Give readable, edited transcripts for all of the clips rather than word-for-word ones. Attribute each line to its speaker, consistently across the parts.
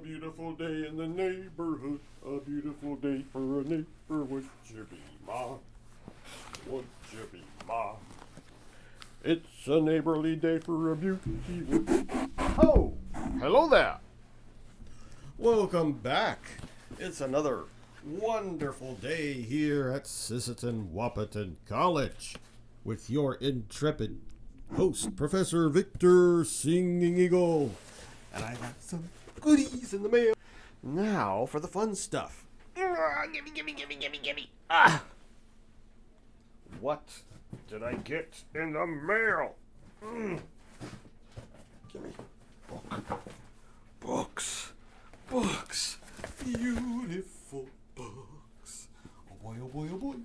Speaker 1: beautiful day in the neighborhood. A beautiful day for a neighbor. Would you be ma? Would you be ma? It's a neighborly day for a beauty. Oh, hello there. Welcome back. It's another wonderful day here at Sisseton Wahpeton College with your intrepid host, Professor Victor Singingeagle. And I got some goodies in the mail. Now for the fun stuff. Gimme. Ah! What did I get in the mail? Gimme. Books. Beautiful books. Oh boy, oh boy, oh boy.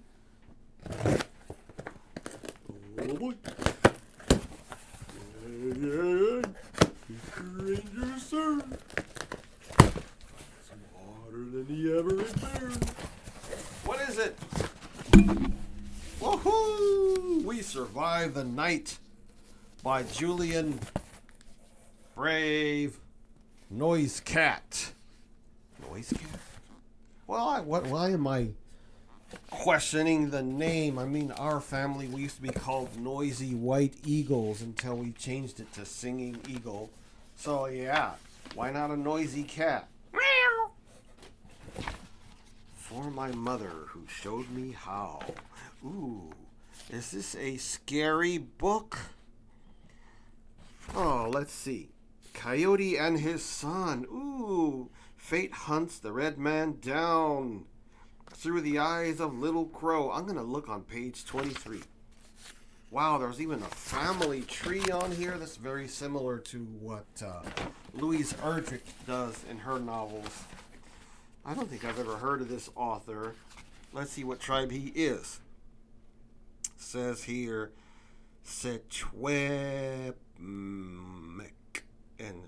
Speaker 1: Oh boy. Yeah. Ranger, sir. Smarter than the average bear. What is it? Woohoo! We Survived the Night by Julian Brave Noisecat. Noisecat? Well, why am I questioning the name? I mean, our family, we used to be called Noisy White Eagles until we changed it to Singing Eagle. So, yeah, why not a noisy cat? Meow! For my mother, who showed me how. Ooh, is this a scary book? Oh, let's see. Coyote and his son. Ooh, fate hunts the red man down through the eyes of Little Crow. I'm going to look on page 23. Wow, there's even a family tree on here that's very similar to what Louise Erdrich does in her novels. I don't think I've ever heard of this author. Let's see what tribe he is. Says here, Secwepemc and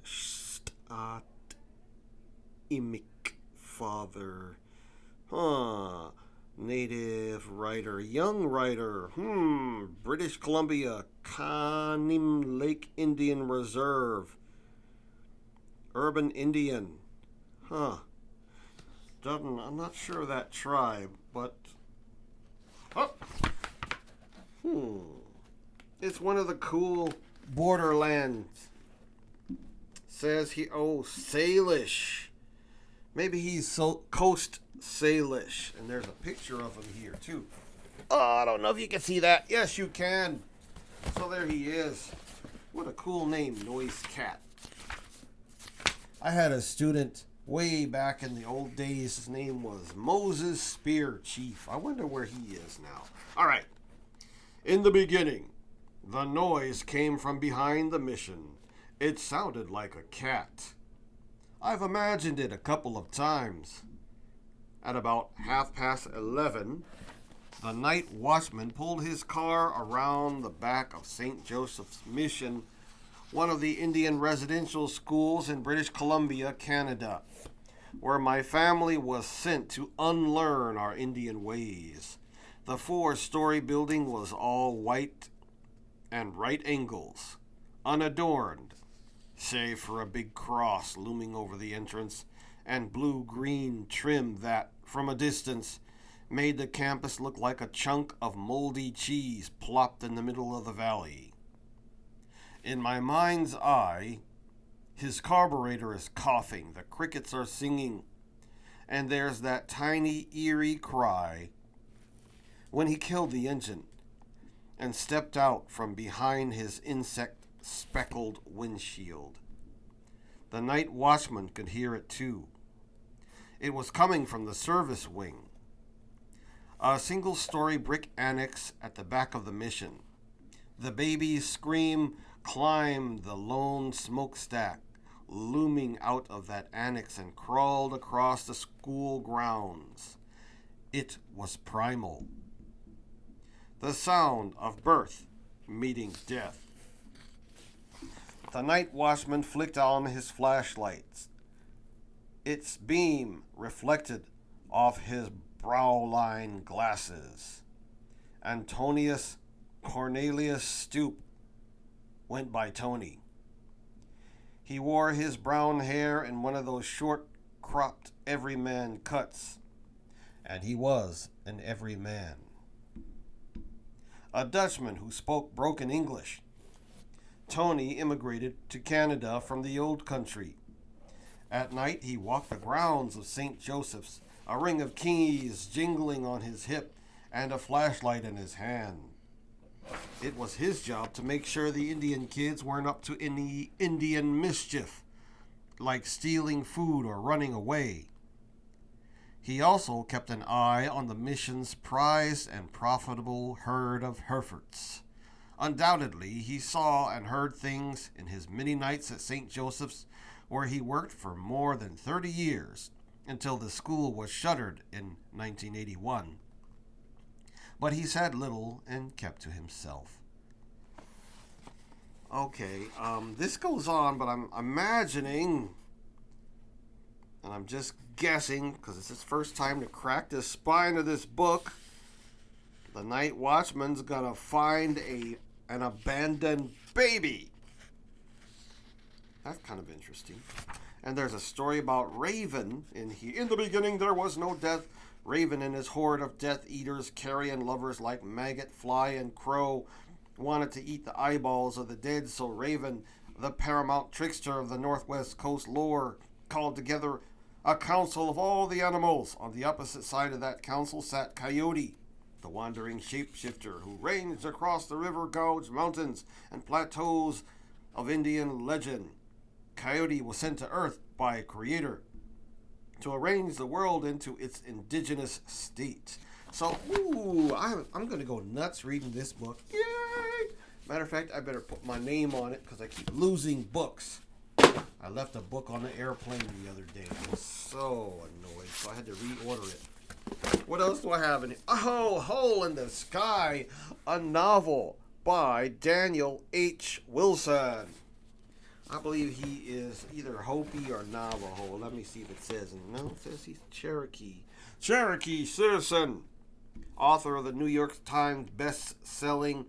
Speaker 1: Imik father. Huh. Native writer, young writer. British Columbia, Kanim Lake Indian Reserve. Urban Indian. Huh. I'm not sure of that tribe, but it's one of the cool borderlands. Says he Salish. Maybe he's Coast Salish, and there's a picture of him here too. Oh, I don't know if you can see that. Yes, you can. So there he is. What a cool name, Noisecat. I had a student way back in the old days. His name was Moses Spear Chief. I wonder where he is now. All right. In the beginning, the noise came from behind the mission. It sounded like a cat. I've imagined it a couple of times. At about 11:30, the night watchman pulled his car around the back of St. Joseph's Mission, one of the Indian residential schools in British Columbia, Canada, where my family was sent to unlearn our Indian ways. The 4-story building was all white and right angles, unadorned, save for a big cross looming over the entrance and blue-green trim that, from a distance, made the campus look like a chunk of moldy cheese plopped in the middle of the valley. In my mind's eye, his carburetor is coughing, the crickets are singing, and there's that tiny, eerie cry when he killed the engine and stepped out from behind his insect-speckled windshield. The night watchman could hear it too. It was coming from the service wing, a single-story brick annex at the back of the mission. The baby's scream climbed the lone smokestack looming out of that annex and crawled across the school grounds. It was primal. The sound of birth meeting death. The night watchman flicked on his flashlights. Its beam reflected off his brow-line glasses. Antonius Cornelius Stoop went by Tony. He wore his brown hair in one of those short-cropped everyman cuts. And he was an everyman. A Dutchman who spoke broken English. Tony immigrated to Canada from the old country. At night he walked the grounds of St. Joseph's, a ring of keys jingling on his hip and a flashlight in his hand. It was his job to make sure the Indian kids weren't up to any Indian mischief, like stealing food or running away. He also kept an eye on the mission's prized and profitable herd of Herefords. Undoubtedly, he saw and heard things in his many nights at St. Joseph's, where he worked for more than 30 years, until the school was shuttered in 1981. But he said little and kept to himself. Okay, this goes on, but I'm imagining, and I'm just guessing, because it's his first time to crack the spine of this book, the night watchman's gonna find an abandoned baby. That's kind of interesting. And there's a story about Raven in here. In the beginning there was no death. Raven and his horde of Death Eaters, carrion lovers like maggot, fly, and crow, wanted to eat the eyeballs of the dead, so Raven, the paramount trickster of the Northwest Coast lore, called together a council of all the animals. On the opposite side of that council sat Coyote, the wandering shapeshifter who ranged across the river gouge mountains and plateaus of Indian legend. Coyote was sent to Earth by a creator to arrange the world into its indigenous state. So, I'm going to go nuts reading this book. Yay! Matter of fact, I better put my name on it because I keep losing books. I left a book on the airplane the other day. I was so annoyed, so I had to reorder it. What else do I have in it? Oh, Hole in the Sky, a novel by Daniel H. Wilson. I believe he is either Hopi or Navajo. Let me see if it says. No, it says he's Cherokee. Cherokee citizen. Author of the New York Times best-selling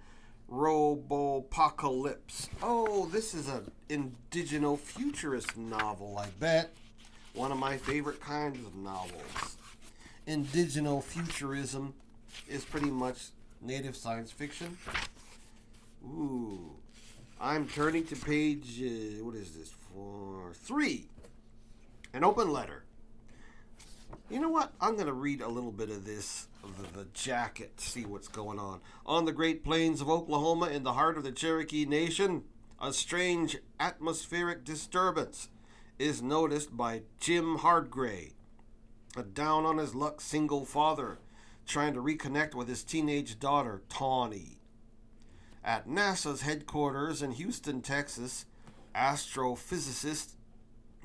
Speaker 1: Robopocalypse. Oh, this is an indigeno futurist novel, I bet. One of my favorite kinds of novels. Indigeno futurism is pretty much native science fiction. Ooh. I'm turning to page, what is this, 3. An open letter. You know what? I'm going to read a little bit of this, of the jacket, see what's going on. On the Great Plains of Oklahoma, in the heart of the Cherokee Nation, a strange atmospheric disturbance is noticed by Jim Hardgray, a down-on-his-luck single father trying to reconnect with his teenage daughter, Tawny. At NASA's headquarters in Houston, Texas, astrophysicist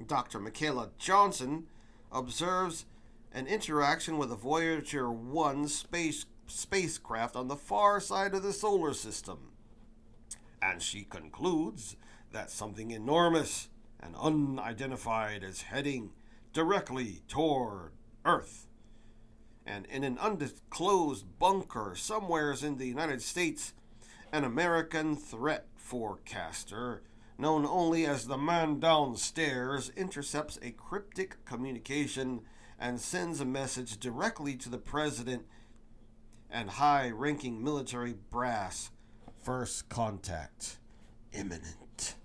Speaker 1: Dr. Michaela Johnson observes an interaction with a Voyager 1 spacecraft on the far side of the solar system. And she concludes that something enormous and unidentified is heading directly toward Earth. And in an undisclosed bunker somewheres in the United States, an American threat forecaster, known only as the man downstairs, intercepts a cryptic communication and sends a message directly to the president and high-ranking military brass. First contact imminent.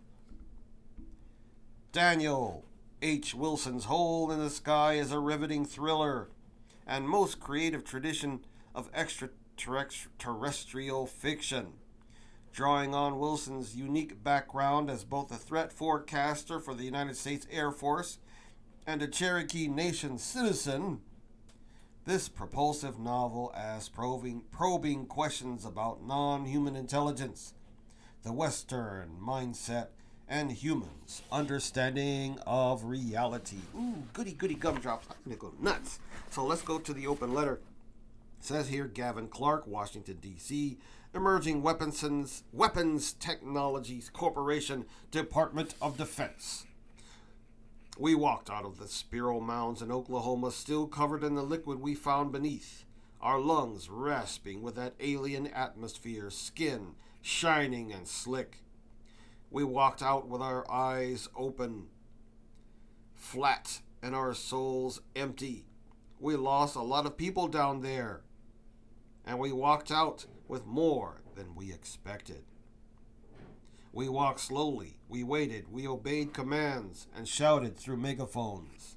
Speaker 1: Daniel H. Wilson's Hole in the Sky is a riveting thriller and most creative tradition of extraterrestrial fiction. Drawing on Wilson's unique background as both a threat forecaster for the United States Air Force and a Cherokee Nation citizen, this propulsive novel asks probing questions about non-human intelligence, the Western mindset, and humans' understanding of reality. Ooh, goody gumdrops. I'm going to go nuts. So let's go to the open letter. It says here, Gavin Clark, Washington, D.C., Emerging Weapons Technologies Corporation, Department of Defense. We walked out of the Spiro Mounds in Oklahoma, still covered in the liquid we found beneath, our lungs rasping with that alien atmosphere, skin shining and slick. We walked out with our eyes open, flat, and our souls empty. We lost a lot of people down there, and we walked out with more than we expected. We walked slowly, we waited, we obeyed commands, and shouted through megaphones.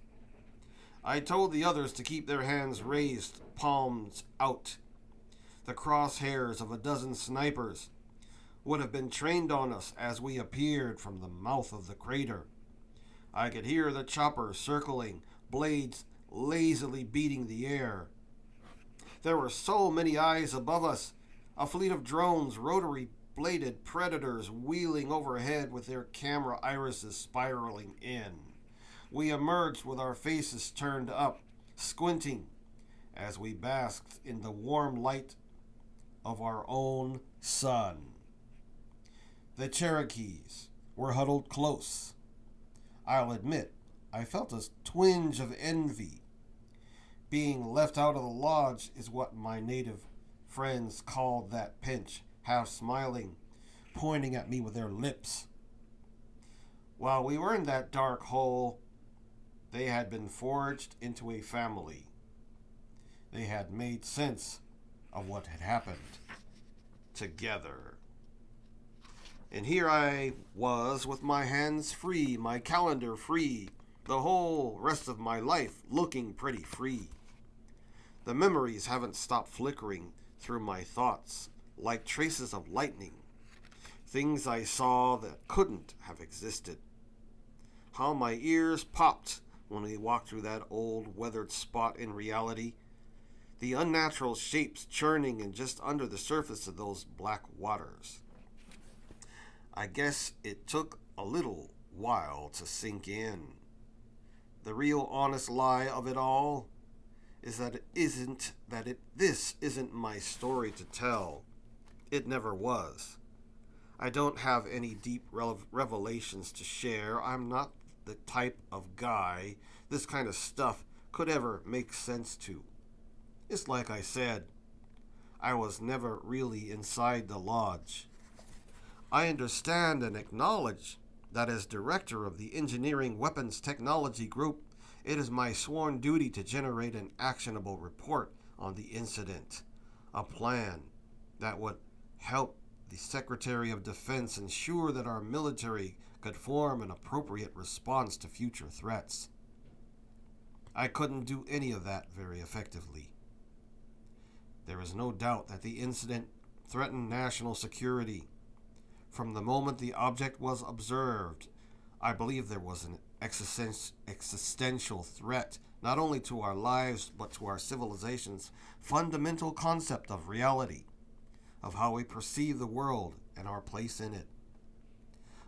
Speaker 1: I told the others to keep their hands raised, palms out. The crosshairs of a dozen snipers would have been trained on us as we appeared from the mouth of the crater. I could hear the chopper circling, blades lazily beating the air. There were so many eyes above us, a fleet of drones, rotary-bladed predators wheeling overhead with their camera irises spiraling in. We emerged with our faces turned up, squinting, as we basked in the warm light of our own sun. The Cherokees were huddled close. I'll admit, I felt a twinge of envy. Being left out of the lodge is what my native friends called that pinch, half smiling, pointing at me with their lips. While we were in that dark hole, they had been forged into a family. They had made sense of what had happened together. And here I was with my hands free, my calendar free, the whole rest of my life looking pretty free. The memories haven't stopped flickering through my thoughts like traces of lightning. Things I saw that couldn't have existed. How my ears popped when we walked through that old weathered spot in reality. The unnatural shapes churning in just under the surface of those black waters. I guess it took a little while to sink in. The real honest lie of it all is that this isn't my story to tell. It never was. I don't have any deep revelations to share. I'm not the type of guy this kind of stuff could ever make sense to. It's like I said, I was never really inside the lodge. I understand and acknowledge that as director of the Engineering Weapons Technology Group, it is my sworn duty to generate an actionable report on the incident, a plan that would help the Secretary of Defense ensure that our military could form an appropriate response to future threats. I couldn't do any of that very effectively. There is no doubt that the incident threatened national security. From the moment the object was observed, I believe there was an existential threat, not only to our lives, but to our civilization's fundamental concept of reality, of how we perceive the world and our place in it.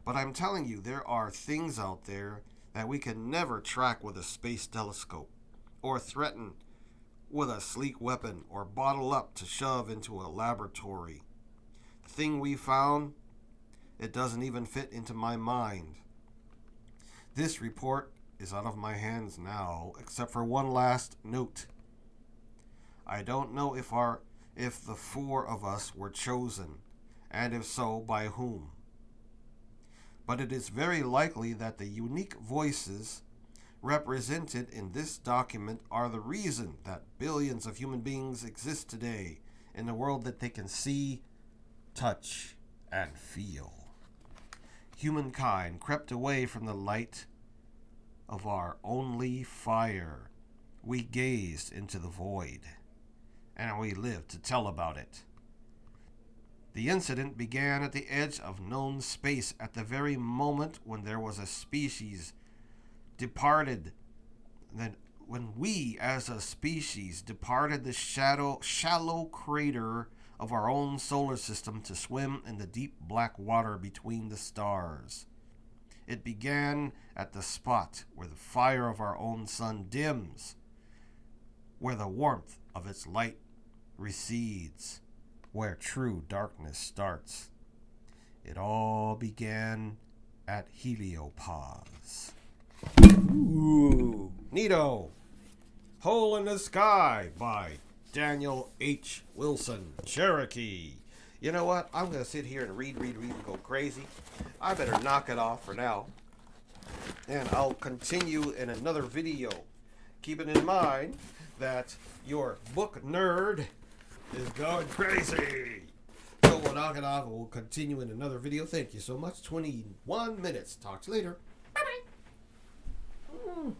Speaker 1: But I'm telling you, there are things out there that we can never track with a space telescope, or threaten with a sleek weapon, or bottle up to shove into a laboratory. The thing we found, it doesn't even fit into my mind. This report is out of my hands now, except for one last note. I don't know if the four of us were chosen, and if so, by whom. But it is very likely that the unique voices represented in this document are the reason that billions of human beings exist today in a world that they can see, touch, and feel. Humankind crept away from the light of our only fire. We gazed into the void, and we lived to tell about it. The incident began at the edge of known space at the very moment when there was a species departed, when we as a species departed the shallow crater of our own solar system to swim in the deep black water between the stars. It began at the spot where the fire of our own sun dims, where the warmth of its light recedes, where true darkness starts. It all began at heliopause. Ooh, neato. Hole in the Sky by Daniel H. Wilson, Cherokee. You know what? I'm going to sit here and read and go crazy. I better knock it off for now. And I'll continue in another video. Keeping in mind that your book nerd is going crazy. So we'll knock it off and we'll continue in another video. Thank you so much. 21 minutes. Talk to you later. Bye-bye.